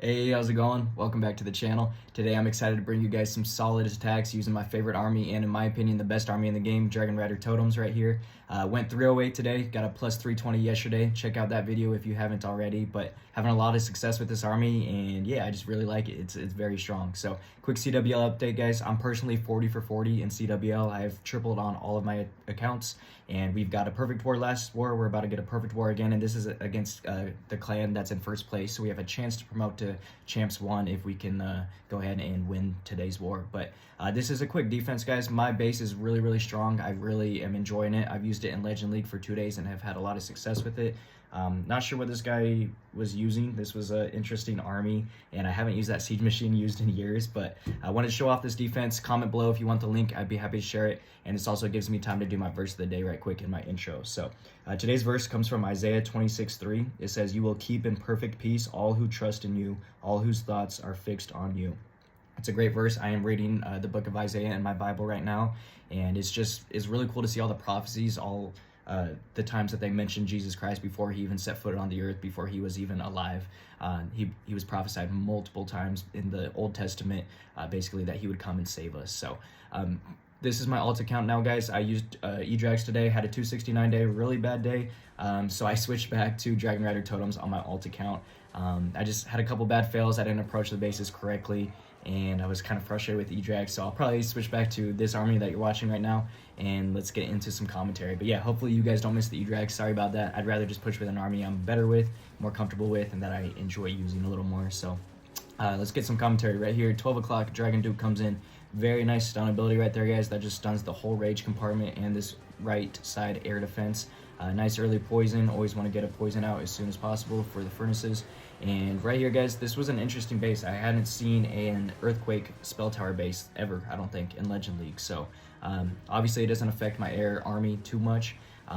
Hey, how's it going? Welcome back to the channel. Today I'm excited to bring you guys some solid attacks using my favorite army and in my opinion the best army in the game, Dragon Rider Totems right here. Went 308 today, got a plus 320 yesterday. Check out that video if you haven't already, but having a lot of success with this army and yeah, I just really like it. It's very strong. So quick CWL update guys, I'm personally 40 for 40 in CWL. I have tripled on all of my accounts and we've got a perfect war last war. We're about to get a perfect war again and this is against the clan that's in first place. So we have a chance to promote to Champs 1 if we can go ahead and win today's war. But this is a quick defense guys. My base is really strong. I really am enjoying it. I've used it in Legend League for 2 days and have had a lot of success with it. Not sure what this guy was using. This was an interesting army and I haven't used that siege machine used in years, but I wanted to show off this defense. Comment below if you want the link. I'd be happy to share it, and this also gives me time to do my verse of the day right quick in my intro. So today's verse comes from Isaiah 26:3. It says, "You will keep in perfect peace all who trust in you, all whose thoughts are fixed on you." It's a great verse. I am reading the book of Isaiah in my Bible right now, and it's really cool to see all the prophecies, all the times that they mentioned Jesus Christ before he even set foot on the earth, before he was even alive. He was prophesied multiple times in the Old Testament, basically that he would come and save us. So this is my alt account now, guys. I used E-Drags today, had a 269 day, really bad day. So I switched back to Dragon Rider Totems on my alt account. I just had a couple bad fails. I didn't approach the bases correctly, and I was kind of frustrated with E-Drag, so I'll probably switch back to this army that you're watching right now, and let's get into some commentary. But yeah, hopefully you guys don't miss the E-Drag. Sorry about that. I'd rather just push with an army I'm better with, more comfortable with, and that I enjoy using a little more. So let's get some commentary right here. 12 o'clock, Dragon Duke comes in. Very nice stun ability right there, guys. That just stuns the whole rage compartment and this right side air defense. Nice early poison. Always want to get a poison out as soon as possible for the furnaces. And right here, guys, this was an interesting base. I hadn't seen an Earthquake Spell Tower base ever, I don't think, in Legend League. So obviously it doesn't affect my air army too much.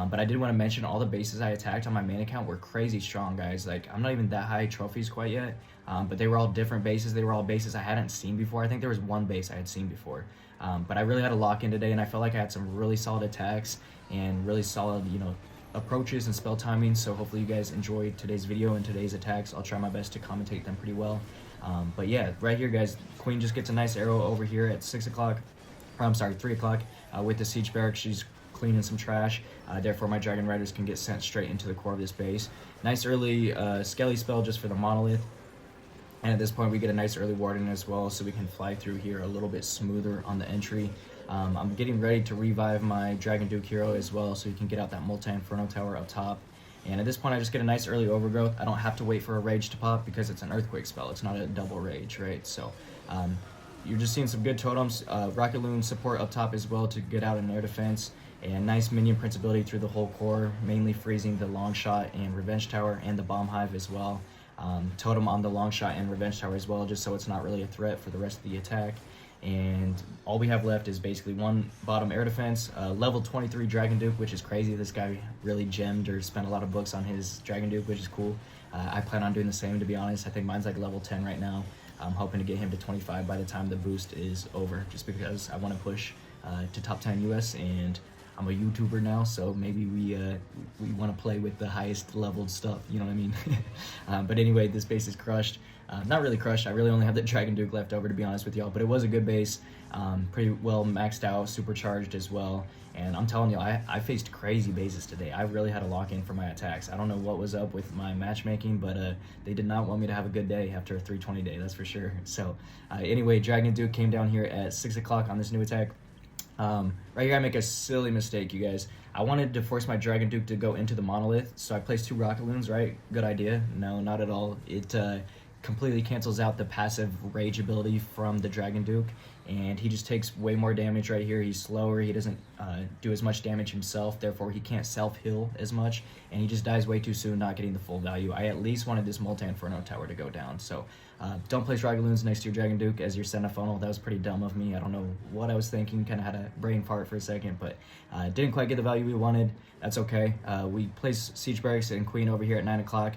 But I did want to mention all the bases I attacked on my main account were crazy strong, guys. Like, I'm not even that high trophies quite yet, but they were all different bases. They were all bases I hadn't seen before. I think there was one base I had seen before. But I really had a lock in today, and I felt like I had some really solid attacks and really solid, approaches and spell timing. So hopefully you guys enjoyed today's video and today's attacks. I'll try my best to commentate them pretty well. But yeah, right here, guys, Queen just gets a nice arrow over here at 6 o'clock. I'm sorry, 3 o'clock with the siege barracks. She's cleaning some trash, therefore my Dragon Riders can get sent straight into the core of this base. Nice early Skelly spell just for the monolith, and at this point we get a nice early warden as well, so we can fly through here a little bit smoother on the entry. I'm getting ready to revive my Dragon Duke hero as well, so he can get out that multi-inferno tower up top. And at this point I just get a nice early overgrowth. I don't have to wait for a rage to pop because it's an earthquake spell. It's not a double rage, right? So you're just seeing some good totems. Rocket Loon support up top as well to get out in air defense. And nice minion prince ability through the whole core, mainly freezing the long shot and revenge tower and the bomb hive as well. Totem on the long shot and revenge tower as well, just so it's not really a threat for the rest of the attack. And all we have left is basically one bottom air defense, level 23 Dragon Duke, which is crazy. This guy really gemmed or spent a lot of books on his Dragon Duke, which is cool. I plan on doing the same, to be honest. I think mine's like level 10 right now. I'm hoping to get him to 25 by the time the boost is over, just because I want to push to top 10 US, and I'm a YouTuber now, so maybe we want to play with the highest leveled stuff, you know what I mean? But anyway, this base is crushed. Not really crushed. I really only have the Dragon Duke left over, to be honest with y'all, but it was a good base. Pretty well maxed out, supercharged as well. And I'm telling you, I faced crazy bases today. I really had a lock-in for my attacks. I don't know what was up with my matchmaking, but they did not want me to have a good day after a 320 day, that's for sure. So anyway, Dragon Duke came down here at 6 o'clock on this new attack. Right here I make a silly mistake, you guys. I wanted to force my Dragon Duke to go into the monolith, so I placed 2 rocket loons, right? Good idea? No, not at all. It completely cancels out the passive rage ability from the Dragon Duke, and he just takes way more damage right here. He's slower, he doesn't do as much damage himself, therefore he can't self-heal as much, and he just dies way too soon, not getting the full value. I at least wanted this multi-inferno tower to go down, so don't place rocket loons next to your Dragon Duke as your center funnel. That was pretty dumb of me. I don't know what I was thinking, kind of had a brain fart for a second, but didn't quite get the value we wanted. That's okay. We placed siege barracks and Queen over here at 9 o'clock.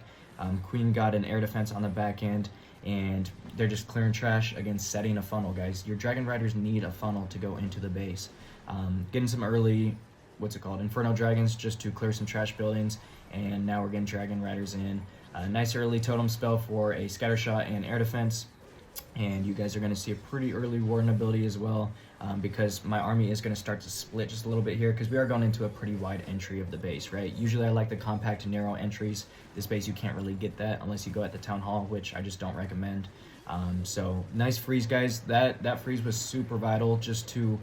Queen got an air defense on the back end, and they're just clearing trash, again, setting a funnel, guys. Your Dragon Riders need a funnel to go into the base. Getting some early, Inferno Dragons just to clear some trash buildings, and now we're getting Dragon Riders in. A nice early totem spell for a scatter shot and air defense. And you guys are going to see a pretty early warden ability as well, because my army is going to start to split just a little bit here, because we are going into a pretty wide entry of the base, right? Usually I like the compact and narrow entries. This base you can't really get that unless you go at the town hall, which I just don't recommend. So nice freeze, guys. That freeze was super vital just to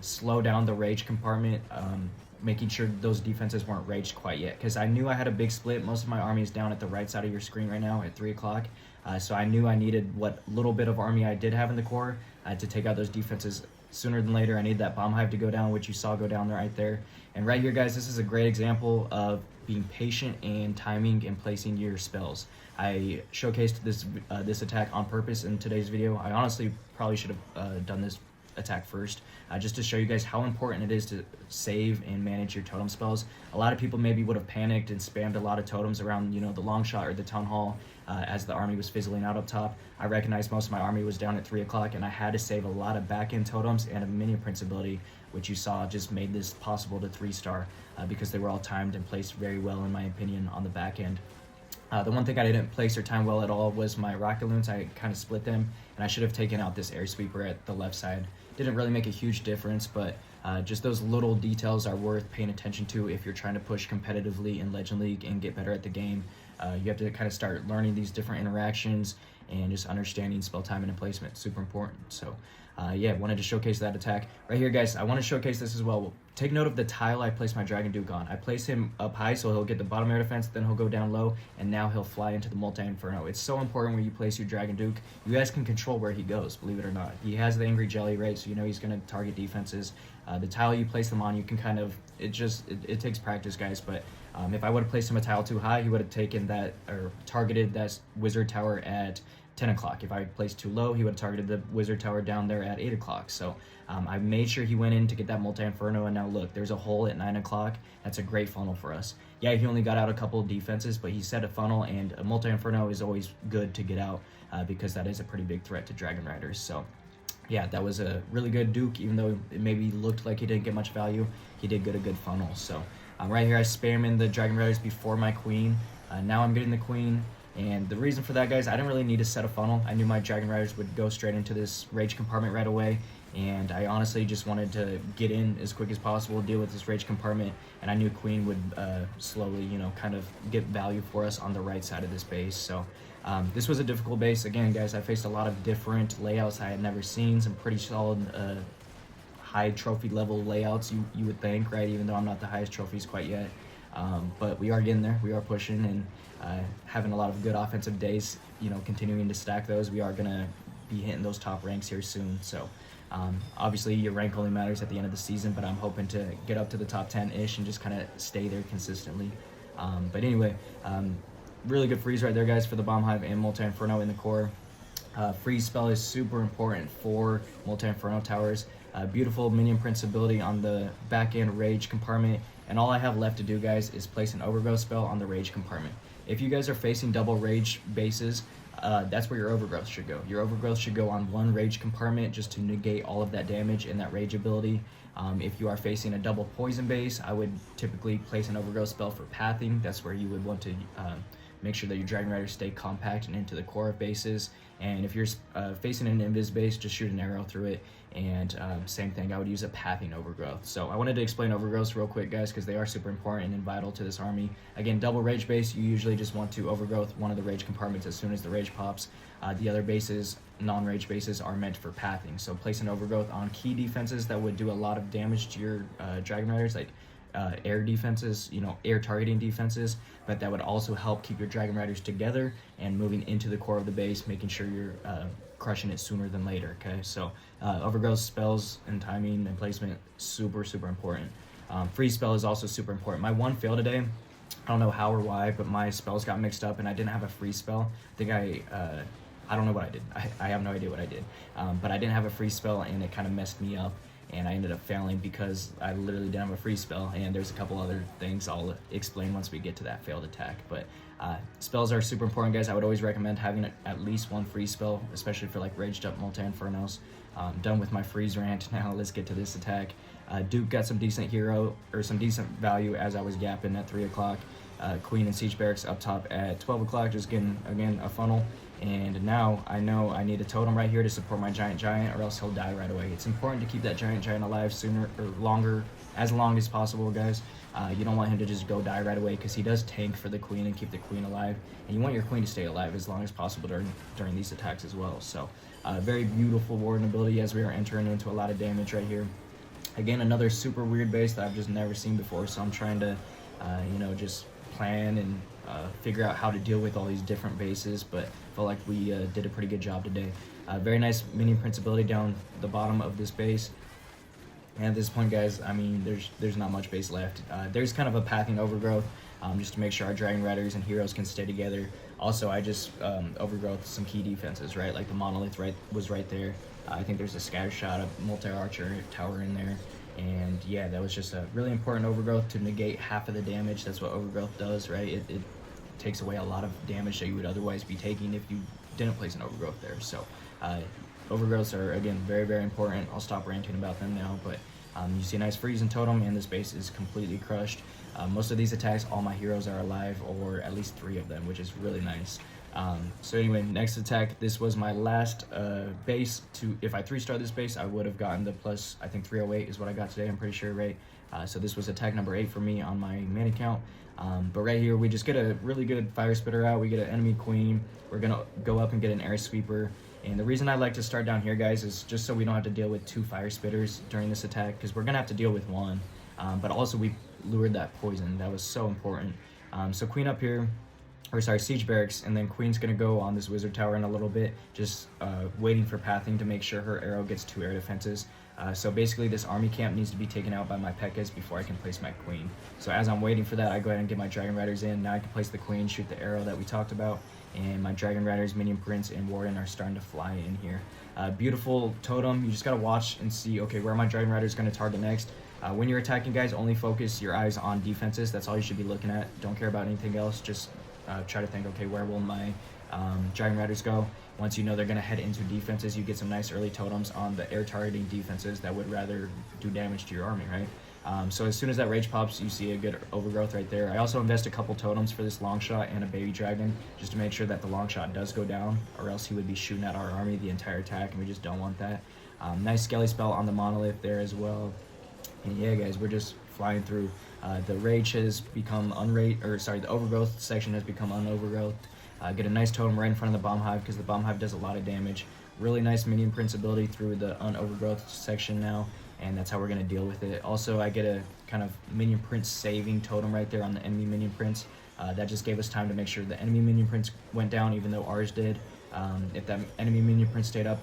slow down the rage compartment, making sure those defenses weren't raged quite yet, because I knew I had a big split. Most of my army is down at the right side of your screen right now at 3 o'clock. So I knew I needed what little bit of army I did have in the core to take out those defenses sooner than later. I need that bomb hive to go down, which you saw go down right there. And right here, guys, this is a great example of being patient and timing and placing your spells. I showcased this attack on purpose in today's video. I honestly probably should have done this attack first, just to show you guys how important it is to save and manage your totem spells. A lot of people maybe would have panicked and spammed a lot of totems around, you know, the long shot or the town hall as the army was fizzling out up top. I recognized most of my army was down at 3 o'clock, and I had to save a lot of back end totems and a minion prince ability, which you saw just made this possible to 3-star because they were all timed and placed very well, in my opinion, on the back end. The one thing I didn't place or time well at all was my rocket loons. I kind of split them, and I should have taken out this air sweeper at the left side. Didn't really make a huge difference, but just those little details are worth paying attention to if you're trying to push competitively in Legend League and get better at the game. You have to kind of start learning these different interactions and just understanding spell timing and placement. Super important. So yeah, wanted to showcase that attack. Right here, guys, I want to showcase this as well. Take note of the tile I placed my Dragon Duke on. I place him up high so he'll get the bottom air defense, then he'll go down low, and now he'll fly into the multi-inferno. It's so important when you place your Dragon Duke. You guys can control where he goes, believe it or not. He has the Angry Jelly, right? So you know he's going to target defenses. The tile you place them on, you can kind of, it takes practice, guys, but if I would have placed him a tile too high, he would have taken that, or targeted that wizard tower at 10 o'clock. If I placed too low, he would have targeted the wizard tower down there at 8 o'clock. So I made sure he went in to get that multi-inferno, and now look, there's a hole at 9 o'clock. That's a great funnel for us. Yeah, he only got out a couple of defenses, but he set a funnel, and a multi-inferno is always good to get out because that is a pretty big threat to Dragon Riders. So yeah, that was a really good Duke, even though it maybe looked like he didn't get much value. He did get a good funnel. So right here, I spam in the Dragon Riders before my queen. Now I'm getting the queen. And the reason for that, guys, I didn't really need to set a funnel. I knew my Dragon Riders would go straight into this rage compartment right away, and I honestly just wanted to get in as quick as possible, deal with this rage compartment, and I knew Queen would slowly, you know, kind of get value for us on the right side of this base. So this was a difficult base. Again, guys, I faced a lot of different layouts I had never seen, some pretty solid high trophy level layouts, you would think, right? Even though I'm not the highest trophies quite yet. But we are getting there. We are pushing and having a lot of good offensive days, you know, continuing to stack those. We are going to be hitting those top ranks here soon. So obviously your rank only matters at the end of the season, but I'm hoping to get up to the top 10-ish and just kind of stay there consistently. But anyway, really good freeze right there, guys, for the Bomb Hive and Multi-Inferno in the core. Freeze spell is super important for Multi-Inferno towers. Beautiful minion prince ability on the back end rage compartment, and all I have left to do, guys, is place an overgrowth spell on the rage compartment. If you guys are facing double rage bases, that's where your overgrowth should go. Your overgrowth should go on one rage compartment just to negate all of that damage and that rage ability. If you are facing a double poison base, I would typically place an overgrowth spell for pathing. That's where you would want to make sure that your Dragon Riders stay compact and into the core of bases. And if you're facing an invis base, just shoot an arrow through it. And same thing, I would use a pathing overgrowth. So I wanted to explain overgrowths real quick, guys, because they are super important and vital to this army. Again, double rage base, you usually just want to overgrowth one of the rage compartments as soon as the rage pops. The other bases, non-rage bases, are meant for pathing. So place an overgrowth on key defenses that would do a lot of damage to your Dragon Riders, like air defenses, you know, air targeting defenses, but that would also help keep your Dragon Riders together and moving into the core of the base, making sure you're crushing it sooner than later. Okay, so overgrowth spells and timing and placement, super important. Freeze spell is also super important. My one fail today, I don't know how or why, but my spells got mixed up and I didn't have a freeze spell. I think I don't know what I did. I have no idea what I did, but I didn't have a freeze spell and it kind of messed me up. And I ended up failing because I literally didn't have a free spell, and there's a couple other things I'll explain once we get to that failed attack. But spells are super important, guys. I would always recommend having at least one free spell, especially for like raged up multi-infernos. Done with my freeze rant. Now let's get to this attack. Duke got some decent hero, or some decent value as I was gapping at 3 o'clock. Queen and Siege Barracks up top at 12 o'clock, just getting, again, a funnel. And now I know I need a totem right here to support my giant, or else he'll die right away. It's important to keep that giant alive sooner or longer, as long as possible, guys. You don't want him to just go die right away, because he does tank for the queen and keep the queen alive. And you want your queen to stay alive as long as possible during these attacks as well. So very beautiful warden ability as we are entering into a lot of damage right here. Again, another super weird base that I've just never seen before, so I'm trying to, just plan and figure out how to deal with all these different bases, but I felt like we did a pretty good job today. Very nice minion prince ability down the bottom of this base. And at this point, guys, I mean, there's not much base left. There's kind of a pathing overgrowth, just to make sure our Dragon Riders and heroes can stay together. Also, I just overgrowth some key defenses, right? Like the monolith was right there. I think there's a scatter shot, a multi-archer tower in there. And yeah, that was just a really important overgrowth to negate half of the damage. That's what overgrowth does, right? It takes away a lot of damage that you would otherwise be taking if you didn't place an overgrowth there. So overgrowths are, again, very, very important. I'll stop ranting about them now, but you see a nice freeze and totem, and this base is completely crushed. Most of these attacks, all my heroes are alive, or at least 3 of them, which is really nice. So anyway, next attack, this was my last base. If I 3-star this base, I would have gotten the plus, I think 308 is what I got today, I'm pretty sure, right? So this was attack number 8 for me on my mana count. But right here, we just get a really good fire spitter out. We get an enemy queen. We're gonna go up and get an air sweeper. And the reason I like to start down here, guys, is just so we don't have to deal with 2 fire spitters during this attack, because we're gonna have to deal with 1. But also we lured that poison. That was so important. So queen up here, or sorry, siege barracks, and then queen's gonna go on this wizard tower in a little bit, just waiting for pathing to make sure her arrow gets 2 air defenses. So basically this army camp needs to be taken out by my P.E.K.K.A.s before I can place my queen. So as I'm waiting for that, I go ahead and get my Dragon Riders in. Now I can place the queen, shoot the arrow that we talked about, and my Dragon Riders, Minion Prince, and Warden are starting to fly in here. Beautiful totem. You just gotta watch and see, okay, where my Dragon Rider is gonna target next. When you're attacking, guys, only focus your eyes on defenses. That's all you should be looking at. Don't care about anything else. Just try to think, okay, where will my Dragon Riders go? Once you know they're going to head into defenses, you get some nice early totems on the air targeting defenses that would rather do damage to your army, right? So as soon as that rage pops, you see a good overgrowth right there. I also invest a couple totems for this long shot and a baby dragon, just to make sure that the long shot does go down, or else he would be shooting at our army the entire attack, and we just don't want that. Nice skelly spell on the monolith there as well. And yeah, guys, we're just flying through. The rage has become the overgrowth section has become unovergrowth. Get a nice totem right in front of the bomb hive, because the bomb hive does a lot of damage. Really nice minion prince ability through the unovergrowth section now, and that's how we're going to deal with it. Also, I get a kind of minion prince saving totem right there on the enemy minion prince. That just gave us time to make sure the enemy minion prince went down, even though ours did. If that enemy minion prince stayed up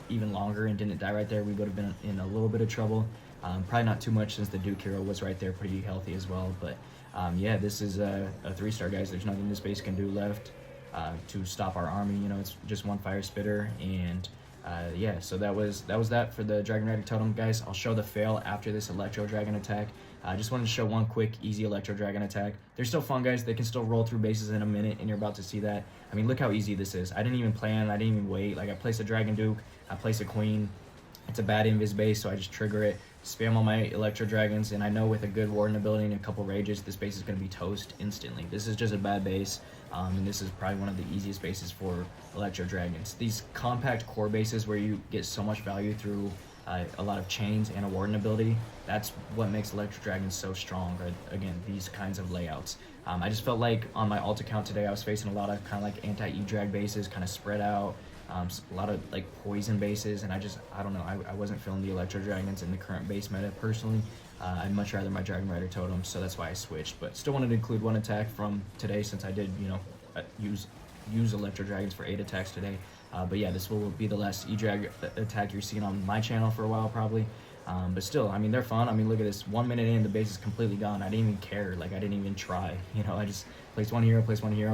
even longer and didn't die right there, we would have been in a little bit of trouble. Probably not too much, since the Duke hero was right there pretty healthy as well. But yeah, this is a 3-star, guys. There's nothing this base can do left to stop our army. You know, it's just 1 fire spitter, and yeah, so that was that for the Dragon Rider totem, guys. I'll show the fail after this Electro Dragon attack. I just wanted to show one quick easy Electro Dragon attack. They're still fun, guys. They can still roll through bases in a minute, and you're about to see that. I mean, look how easy this is. I didn't even plan. I didn't even wait. Like, I place a Dragon Duke. I place a Queen. It's a bad invis base, so I just trigger it, spam all my Electro Dragons, and I know with a good Warden ability and a couple rages, this base is going to be toast instantly. This is just a bad base, and this is probably one of the easiest bases for Electro Dragons. These compact core bases where you get so much value through a lot of chains and a Warden ability, that's what makes Electro Dragons so strong, right? Again, these kinds of layouts. I just felt like on my alt account today, I was facing a lot of kind of like anti-E-Drag bases, kind of spread out. A lot of like poison bases, and I don't know, I wasn't feeling the Electro Dragons in the current base meta personally. I'd much rather my Dragon Rider totems, so that's why I switched. But still wanted to include one attack from today, since I did, you know, use Electro Dragons for 8 attacks today. But yeah, this will be the last E-Drag attack you're seeing on my channel for a while probably. But still, I mean, they're fun. I mean, look at this, 1 minute in, the base is completely gone. I didn't even care, like I didn't even try, you know. I just placed one hero,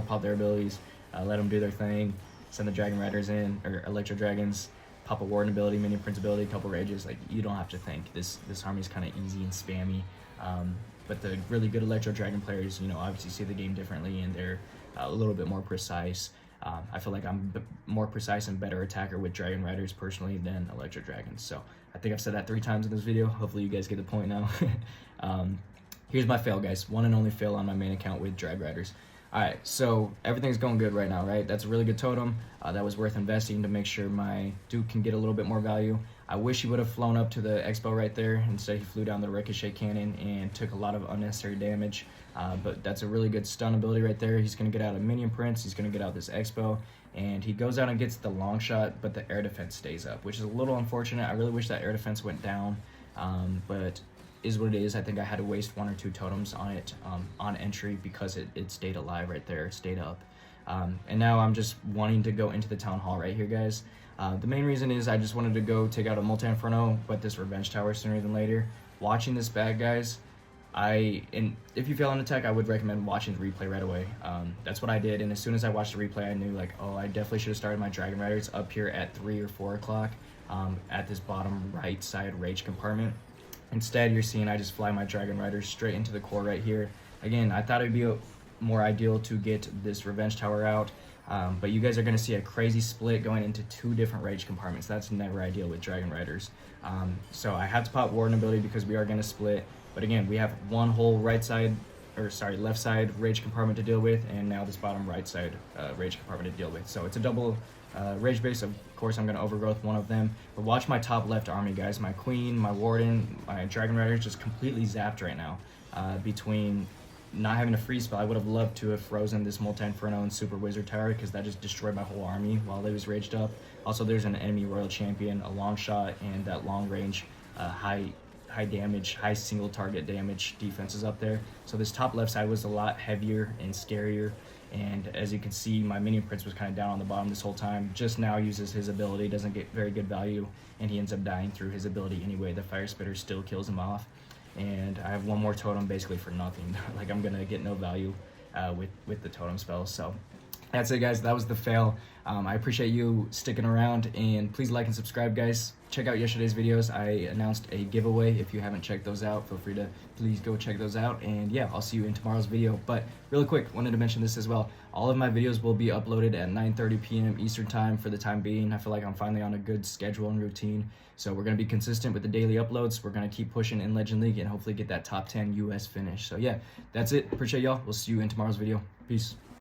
pop their abilities, let them do their thing, send the Dragon Riders in, or Electro Dragons, pop a Warden ability, Minion Prince ability, a couple rages. Like, you don't have to think. This army is kind of easy and spammy. But the really good Electro Dragon players, you know, obviously see the game differently, and they're a little bit more precise. I feel like I'm more precise and better attacker with Dragon Riders personally than Electro Dragons. So I think I've said that 3 times in this video. Hopefully you guys get the point now. Here's my fail, guys. One and only fail on my main account with Drag Riders. Alright, so everything's going good right now, right? That's a really good totem. That was worth investing to make sure my Duke can get a little bit more value. I wish he would have flown up to the Expo right there. Instead, he flew down the Ricochet Cannon and took a lot of unnecessary damage. But that's a really good stun ability right there. He's going to get out a Minion Prince. He's going to get out this Expo. And he goes out and gets the long shot, but the air defense stays up, which is a little unfortunate. I really wish that air defense went down, but is what it is. I think I had to waste 1 or 2 totems on it on entry because it stayed alive right there, it stayed up. And now I'm just wanting to go into the Town Hall right here, guys. The main reason is I just wanted to go take out a Multi-Inferno, but this Revenge Tower sooner than later. Watching this bag, guys, and if you fail on attack, I would recommend watching the replay right away. That's what I did, and as soon as I watched the replay, I knew, like, oh, I definitely should have started my Dragon Riders up here at 3 or 4 o'clock at this bottom right side rage compartment. Instead, you're seeing I just fly my Dragon Riders straight into the core right here. Again, I thought it would be more ideal to get this Revenge Tower out, but you guys are going to see a crazy split going into 2 different rage compartments. That's never ideal with Dragon Riders. So I had to pop Warden ability because we are going to split. But again, we have one whole left side rage compartment to deal with, and now this bottom right side rage compartment to deal with. So it's a double rage base. Of course, I'm going to overgrowth one of them. But watch my top left army, guys. My Queen, my Warden, my Dragon Rider is just completely zapped right now. Between not having a free spell, I would have loved to have frozen this Multi-Inferno and Super Wizard Tower because that just destroyed my whole army while it was raged up. Also, there's an enemy Royal Champion, a long shot, and that long range, high damage, high single target damage defenses up there. So this top left side was a lot heavier and scarier. And as you can see, my Minion Prince was kind of down on the bottom this whole time. Just now uses his ability, doesn't get very good value, and he ends up dying through his ability anyway. The Fire Spitter still kills him off. And I have one more totem basically for nothing. Like, I'm gonna get no value with the totem spells. So that's it, guys. That was the fail. I appreciate you sticking around, and please like and subscribe, guys. Check out yesterday's videos. I announced a giveaway. If you haven't checked those out, feel free to please go check those out. And yeah, I'll see you in tomorrow's video. But really quick, wanted to mention this as well. All of my videos will be uploaded at 9:30 p.m. Eastern time for the time being. I feel like I'm finally on a good schedule and routine. So we're going to be consistent with the daily uploads. We're going to keep pushing in Legend League and hopefully get that top 10 US finish. So yeah, that's it. Appreciate y'all. We'll see you in tomorrow's video. Peace.